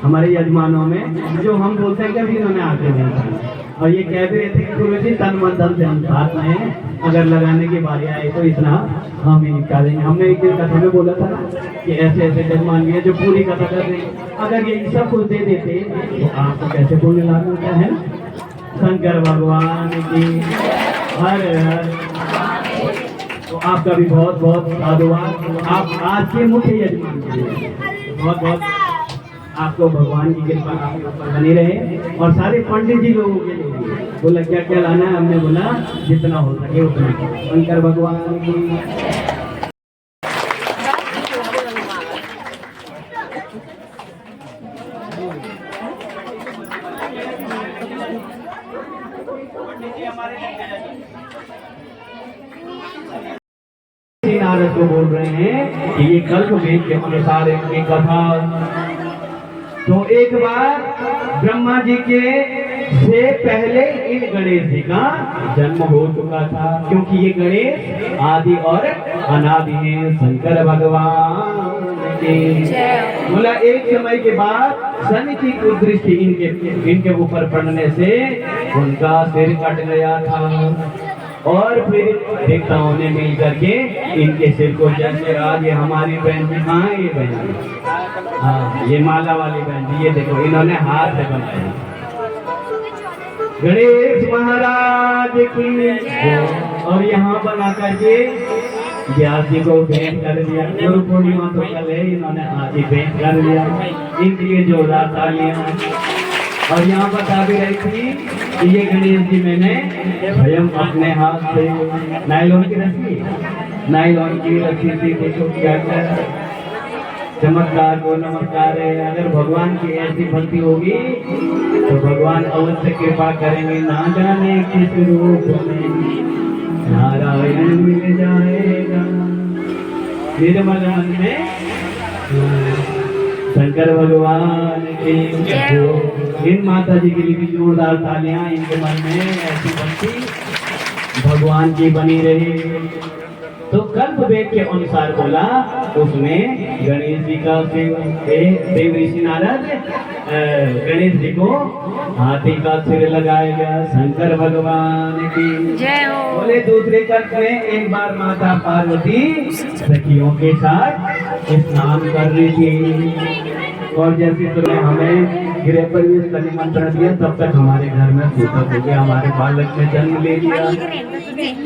हमारे यजमानों में, जो हम बोलते हैं कि इन्होंने आके बोलता। और ये कह भी रहे थे कि गुरु जी तन मन धन से हम साथ में हैं, अगर लगाने की बारी आए तो इतना हम ही निपटा देंगे। हमने एक दिन कथा में बोला था ना कि ऐसे ऐसे यजमान भी है जो पूरी कथा कर रहे हैं, अगर ये सब कुछ दे देते तो आपको कैसे बोलने लागू होता है। शंकर भगवान की हर हर। तो आपका भी बहुत बहुत साधुवाद। आप आज के मुख्य यजमान के लिए बहुत बहुत आपको भगवान की कृपा आपके ऊपर बनी रहे। और सारे पंडित जी लोगों के लिए बोला क्या क्या लाना है, हमने बोला जितना हो सके उतना। शंकर भगवान की नारद को बोल रहे हैं कि ये कल्प वेद के अनुसार इनकी कथा। तो एक बार ब्रह्मा जी के से पहले इन गणेश जी का जन्म हो चुका था, क्योंकि ये गणेश आदि और अनादि हैं। शंकर भगवान के बोला एक समय के बाद शनि की कुदृष्टि इनके ऊपर पड़ने से उनका सिर कट गया था। और फिर देवताओं ने मिल करके इनके सिर को जैसे आज ये हमारी बहन जी, हाँ ये बहन जी, हाँ ये माला वाली बहन जी, ये देखो इन्होंने हाथ से बनाया। गणेश महाराज की। और यहाँ बना करके व्यास जी को भेंट कर दिया। गुरु पूर्णिमा तो कल है, इन्होंने आज ही भेंट कर दिया। इनके लिए जोरदार तालियां। और यहाँ बता भी रही थी कि ये गणेश जी मैंने स्वयं अपने हाथ से नायलॉन की रस्सी थी। देखो क्या क्या चमत्कार को नमस्कार है। अगर भगवान की ऐसी भक्ति होगी तो भगवान अवश्य कृपा करेंगे। ना जाने किस रूप में नारायण मिल जाएगा। निर्मल में शंकर भगवान की। इन माता जी के लिए भी जोरदार तालियां। इनके मन में ऐसी भक्ति भगवान की बनी रही। तो कल्प वेद के अनुसार बोला, उसमें गणेश जी का देव ऋषि नारद गणेश जी को हाथी का सिर लगाया गया। शंकर भगवान की जय हो। बोले दूसरे कल्प में एक बार माता पार्वती सखियों के साथ स्नान कर रही थी। और जैसे तुमने हमें गृह प्रवेश का निमंत्रण दिया, तब तक हमारे घर में सूतक हो गया, हमारे बालक ने जन्म ले लिया।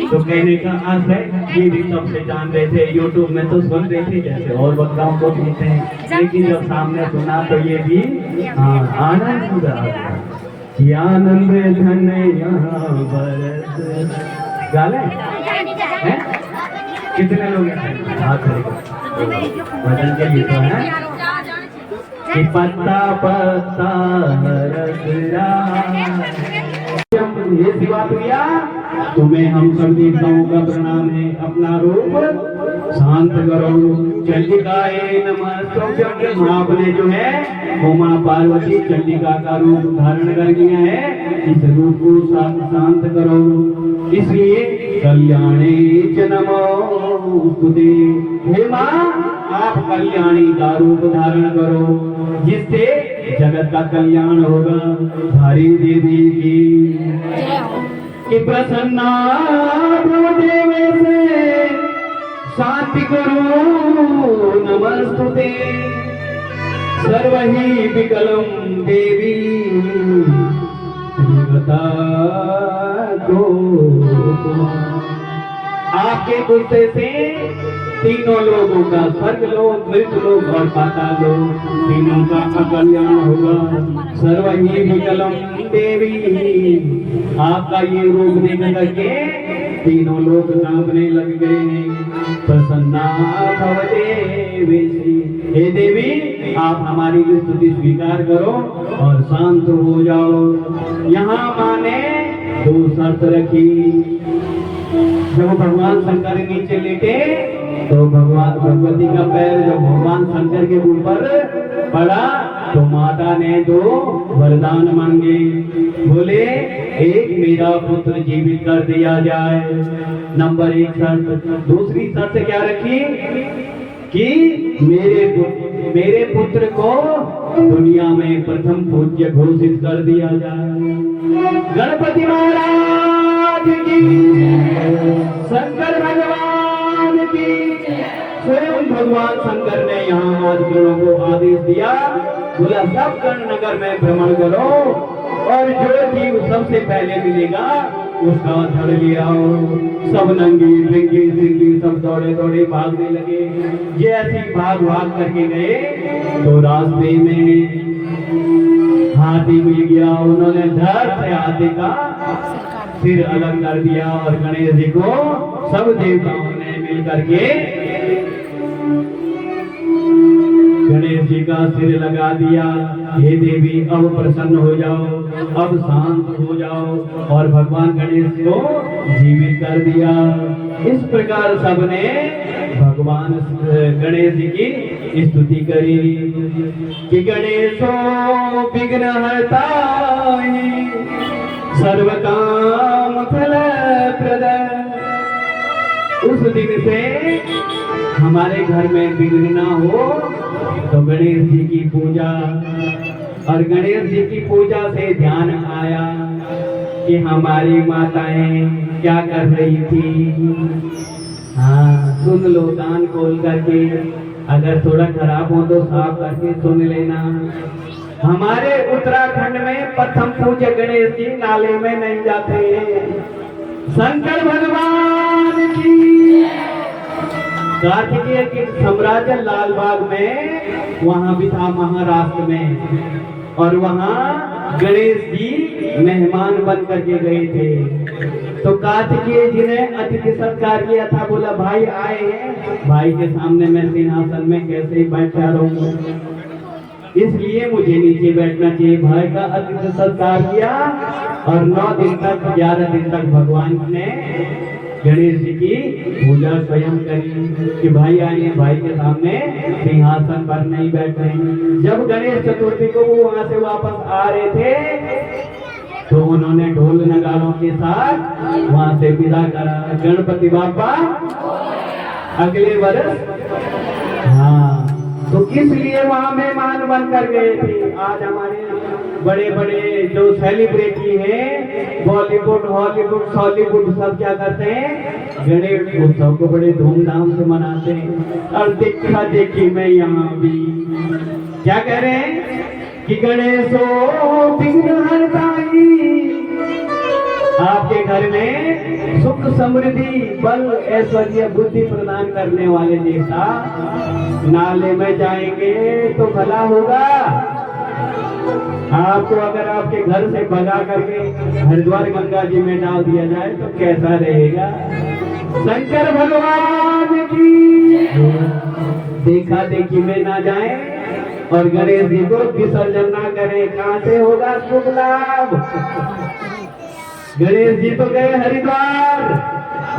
तो कहने का अर्थ है ये भी तब से जान रहे थे, यूट्यूब में तो सुन रहे थे जैसे और वक्ताओं को सुनते हैं, लेकिन जब सामने सुना तो ये भी आनंद पूरा आ गया। आनंद धन यहाँ बरस गाले हैं। कितने लोग भजन के लिए तो है कि पत्ता पत्ता हरस ये शिवा प्रिया, तुम्हें हम सब देवताओं का प्रणाम है। अपना रूप शांत करो। चंडिकाए नमः। आपने जो है उमा पार्वती चंडिका का रूप धारण कर लिया है, इस रूप को शांत करो। इसलिए कल्याणी च नमोस्तुते। हे माँ, आप कल्याणी का रूप धारण करो, जिससे जगत का कल्याण होगा। हरि देवी की प्रसन्ना प्रभुदेव से शांति करो। नमस्तुते सर्वहि विकलम देवी देवता को। आपके गुस्से से तीनों लोगों का, स्वर्ग लोग, मृत्यु लोग और पाताल लोग, तीनों का अकल्याण होगा। सर्वहि विकलम देवी। आपका ये रूप देख करके तीनों लोग कांपने लग गए हैं। प्रसन्ना भवदेवी। हे देवी, आप हमारी स्तुति स्वीकार करो और शांत हो जाओ। यहाँ माने दो शर्त रखी। जब भगवान शंकर नीचे लेटे तो भगवान भगवती का पैर जब भगवान शंकर के ऊपर पड़ा तो माता ने दो वरदान मांगे। बोले, एक मेरा पुत्र जीवित कर दिया जाए, नंबर 1 शर्त। दूसरी शर्त क्या रखी कि मेरे पुत्र को दुनिया में प्रथम पूज्य घोषित कर दिया जाए। गणपति महाराज की, शंकर भगवान की। स्वयं भगवान शंकर ने यहाँ आज गणों को आदेश दिया, बोला सब गण नगर में भ्रमण करो और जो जीव सबसे पहले मिलेगा उसका धड़ ले आओ। सब नंगी भिंगी सिंगी सब दौड़े दौड़े भागने लगे। जैसे भाग करके गए तो रास्ते में हाथी मिल गया। उन्होंने धड़ से हाथी का सिर अलग कर दिया और गणेश जी को सब देवताओं ने मिल करके गणेश जी का सिर लगा दिया। हे देवी अब प्रसन्न हो जाओ, अब शांत हो जाओ, और भगवान गणेश को जीवित कर दिया। इस प्रकार सबने भगवान गणेश जी की स्तुति करी कि गणेशो विघ्नहर्ताय सर्व काम फल प्रद। उस दिन से हमारे घर में विघ्न ना हो तो गणेश जी की पूजा, और गणेश जी की पूजा से ध्यान आया कि हमारी माताएं क्या कर रही थी। हाँ सुन लो कान खोल करके, अगर थोड़ा खराब हो तो साफ करके सुन लेना। हमारे उत्तराखंड में प्रथम पूज्य गणेश जी नाले में नहीं जाते हैं। शंकर भगवान की। कार्तिकेय के साम्राज्य लालबाग में वहां भी था महाराष्ट्र में, और वहां गणेश जी मेहमान बन करके गए थे। तो कार्तिकेय जी ने अतिथि सत्कार किया था। बोला भाई आए हैं, भाई के सामने मैं सिंहासन में कैसे बैठा रहूं, इसलिए मुझे नीचे बैठना चाहिए। भाई का अतिथि सत्कार किया और 9 दिन तक 11 दिन तक भगवान ने गणेश जी की पूजा स्वयं करी कि भाई आए हैं, भाई के सामने सिंहासन पर नहीं बैठे। जब गणेश चतुर्थी को वो वहां से वापस आ रहे थे तो उन्होंने ढोल नगाड़ों के साथ वहां से विदा करा, गणपति बापा अगले वर्ष। हाँ तो किस लिए वहां मेहमान बन कर गए थे। आज हमारे बड़े बड़े जो सेलिब्रिटी हैं, बॉलीवुड हॉलीवुड सॉलीवुड, सब क्या करते हैं, गणेश उत्सव को बड़े धूमधाम से मनाते हैं। और देखा देखी मैं यहाँ भी क्या कह रहे हैं कि गणेशो विघ्नहर्ताय, आपके घर में सुख समृद्धि बल ऐश्वर्य बुद्धि प्रदान करने वाले देवता नाले में जाएंगे तो भला होगा। आपको अगर आपके घर से भगा करके हरिद्वार गंगा जी में डाल दिया जाए तो कैसा रहेगा। शंकर भगवान की। देखा देखी में ना जाए और गणेश जी को विसर्जन ना करें, कहां से होगा शुभ लाभ। गणेश जी तो गए हरिद्वार,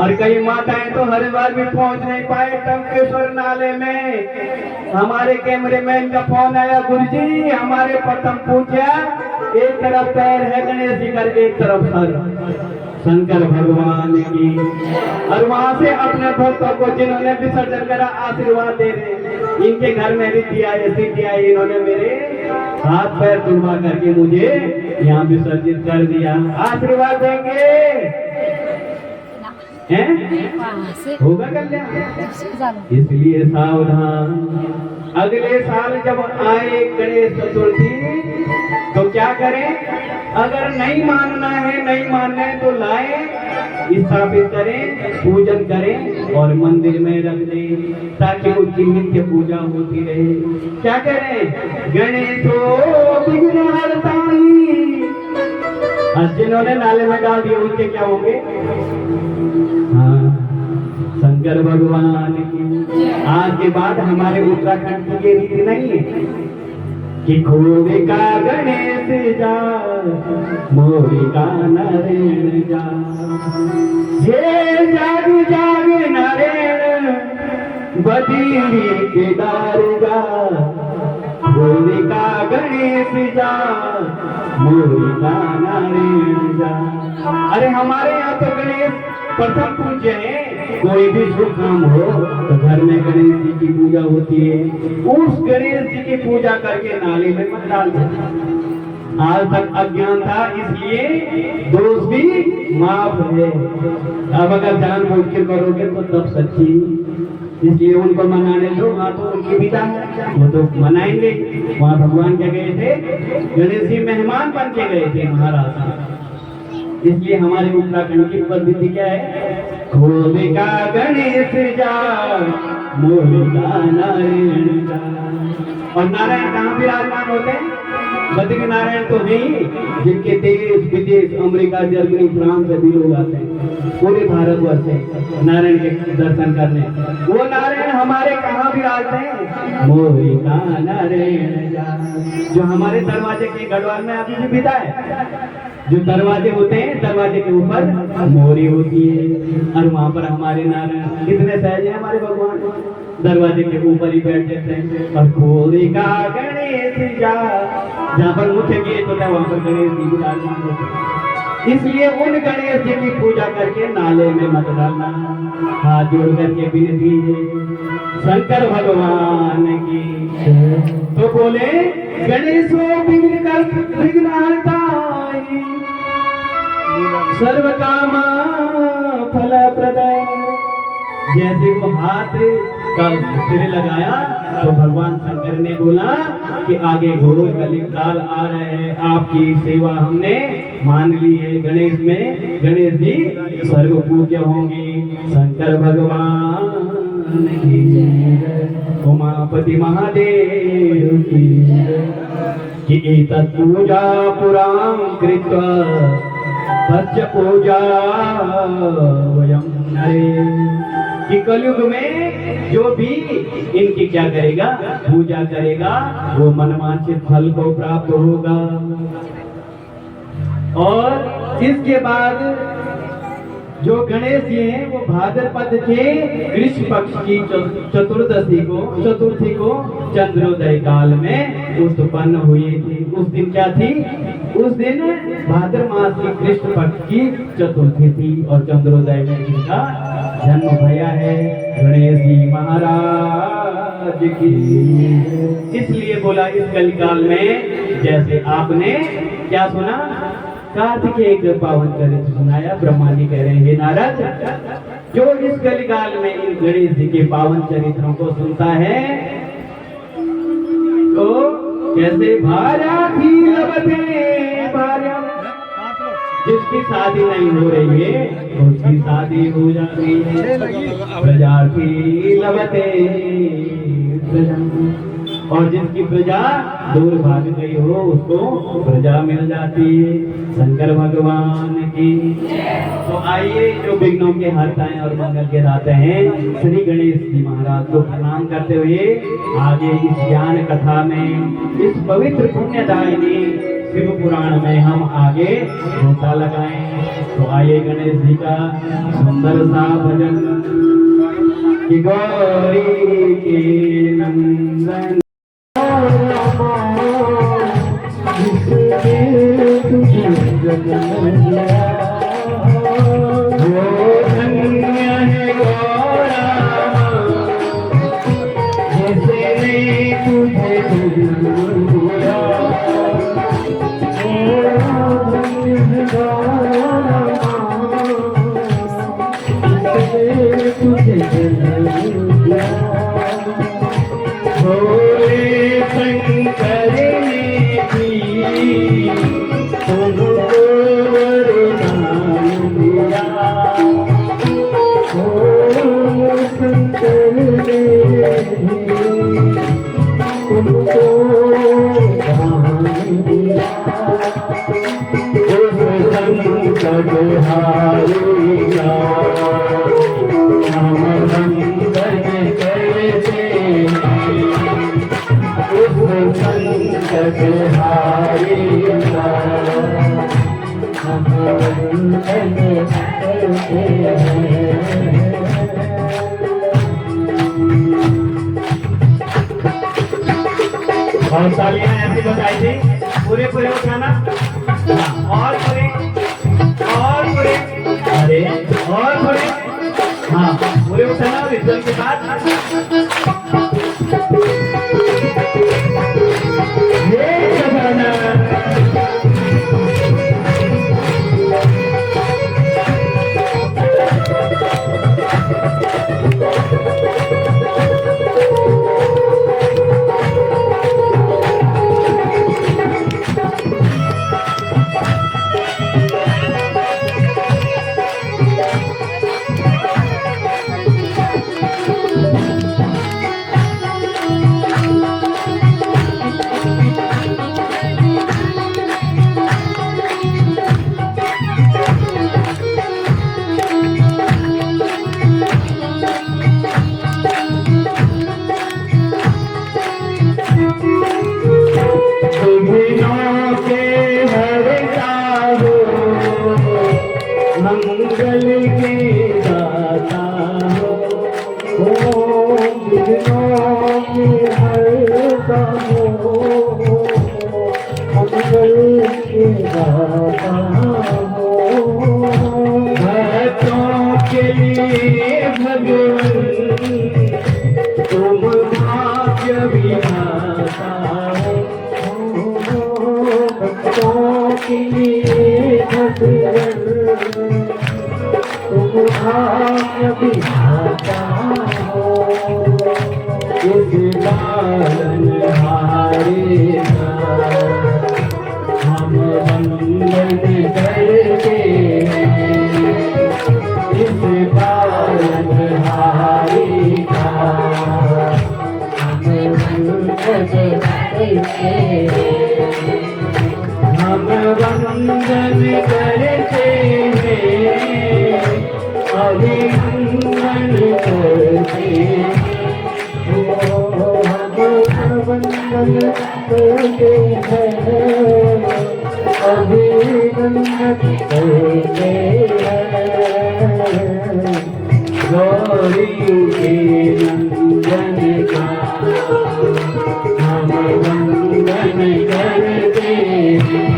और कई माताएं तो हरिद्वार भी पहुंच नहीं पाए। टंकेश्वर नाले में हमारे कैमरेमैन का फोन आया, गुरुजी हमारे प्रथम पूज्य एक तरफ पैर है गणेश जी का, एक तरफ सर। शंकर भगवान की। और वहां से अपने भक्तों को जिन्होंने विसर्जन करा आशीर्वाद दे रहे। इनके घर में रिद्धि आई सिद्धि आई, इन्होंने मेरे हाथ पैर तुड़वा करके मुझे यहाँ विसर्जित कर दिया। आशीर्वाद देंगे हैं? होगा कल्याण। इसलिए सावधान। अगले साल जब आए गणेश चतुर्थी तो क्या करें, अगर नहीं मानना है नहीं मानना है तो लाए, स्थापित करें, पूजन करें और मंदिर में रख दें ताकि उसकी नित्य पूजा होती रहे। क्या करें, गणेशो विघ्नहर्ताय। जिन्होंने नाले में डाल दिए उनके क्या होंगे। हाँ, शंकर भगवान की। आज के बाद हमारे उत्तराखंड की ये रीति नहीं है कि खोवे का गणेश जा मोरी का नरेण जा, ये जाग जाग नरेण बदीरी के दारगा, खोवे का गणेश जा मोरी का नरेण जा। अरे हमारे यहाँ तो गणेश प्रथम पूज्य है, कोई भी शुभ काम हो तो घर में गणेश जी की पूजा होती है, उस गणेश जी की पूजा करके नाले में मत डाल देना। आज तक अज्ञान था, इसलिए दोष भी माफ है। अब अगर जानबूझ के करोगे तो तब सच्ची, इसलिए उनको मनाने दो। वहाँ तो उनकी विदा है, वो तो मनाएंगे। वहाँ भगवान क्या गए थे, गणेश जी मेहमान बन के गए थे महाराज। इसलिए हमारे उत्तराखंड की पद्धति क्या है, होलिका गणेश जा मोलिका नारायण जा। और नारायण कहाँ विराजमान होते हैं, बद्री नारायण तो नहीं, जिनके देश विदेश अमेरिका जर्मनी फ्रांस से भी लोग आते हैं, पूरे भारतवर्ष से नारायण के दर्शन करने। वो नारायण हमारे कहाँ विराजते हैं, मोलिका नारायण। जो हमारे दरवाजे के गढ़वाल में अभी भी विदा है, जो दरवाजे होते हैं दरवाजे के ऊपर मोरी होती है, और वहाँ पर हमारे नारायण कितने सहज है हमारे भगवान, दरवाजे के ऊपर ही बैठ जाते हैं। और होलिका गणेश जा, जहाँ पर मुख्य गेट होता है वहाँ पर गणेश जी विराजमान होते हैं। इसलिए उन गणेश जी की पूजा करके नाले में मत डालना। हाथ जोड़ करके विनती है शंकर भगवान की। तो बोले गणेशो विघ्नहर्ताय सर्व कामा फल प्रदाय। जैसे वो हाथ का सिर लगाया तो भगवान शंकर ने बोला कि आगे घोर कलिक काल आ रहे हैं, आपकी सेवा हमने मान ली है। गणेश में गणेश जी सर्व पूज्य होंगे। शंकर भगवान की जय, उमापति महादेव की जय। कि एतत् पूजा पुरां कृत्वा सत्य पूजा वयं नरे। कि कलयुग में जो भी इनकी क्या करेगा, पूजा करेगा, वो मनवांछित फल को प्राप्त होगा। और इसके बाद जो गणेश जी हैं वो भाद्रपद के कृष्ण पक्ष की चतुर्थी को चंद्रोदय काल में उत्पन्न हुई थी। उस दिन क्या थी, उस दिन भाद्र मास की कृष्ण पक्ष की चतुर्थी थी और चंद्रोदय में इनका जन्म भया है। गणेश जी महाराज की। इसलिए बोला इस कलिकाल में, जैसे आपने क्या सुना, कार्तिकेय के पावन चरित्र सुनाया। ब्रह्मा जी कह रहे हैं, हे नारद, जो इस कलिकाल में इन गणेश जी के पावन चरित्रों को सुनता है तो कैसे भार्या थी लबते भार्या, जिसकी शादी नहीं हो रही है उसकी शादी हो जाती है। प्रजा थी लबते प्रजा, और जिसकी प्रजा दूर भाग गई हो उसको प्रजा मिल जाती है। शंकर भगवान की। तो आइए जो विघ्नों के हरता हैं और मंगल के दाता हैं, श्री गणेश जी महाराज को प्रणाम करते हुए आगे इस ज्ञान कथा में, इस पवित्र पुण्यदायिनी शिव पुराण में हम आगे गोता लगाएं। तो आइए गणेश जी का सुंदर सा भजन। कि गौरी के नंदन और तालियां ऐसे बताई थी, पूरे पूरे उठाना, और पूरे, अरे और पूरे, हाँ पूरे उठाना रिदम के साथ ये जमाना मंगल के दाता हो विघ्नों के हरता हो मंगल के दाता हो भक्तों के लिए भगवान तुम भाग्य विधाता हो भक्तों के लिए भगवान तुम भाग्य विधाता हो इस पालन हारे हम वंदन करते हैं इस पालन हारे का हम वंदन करते हैं हम वंदन करते हैं अभिनंदन करते हम वंदन करते हैं अभिनंदन करते हैं गौरी के नंदन का हम वंदन करते हैं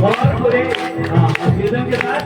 और पूरे हाँ के साथ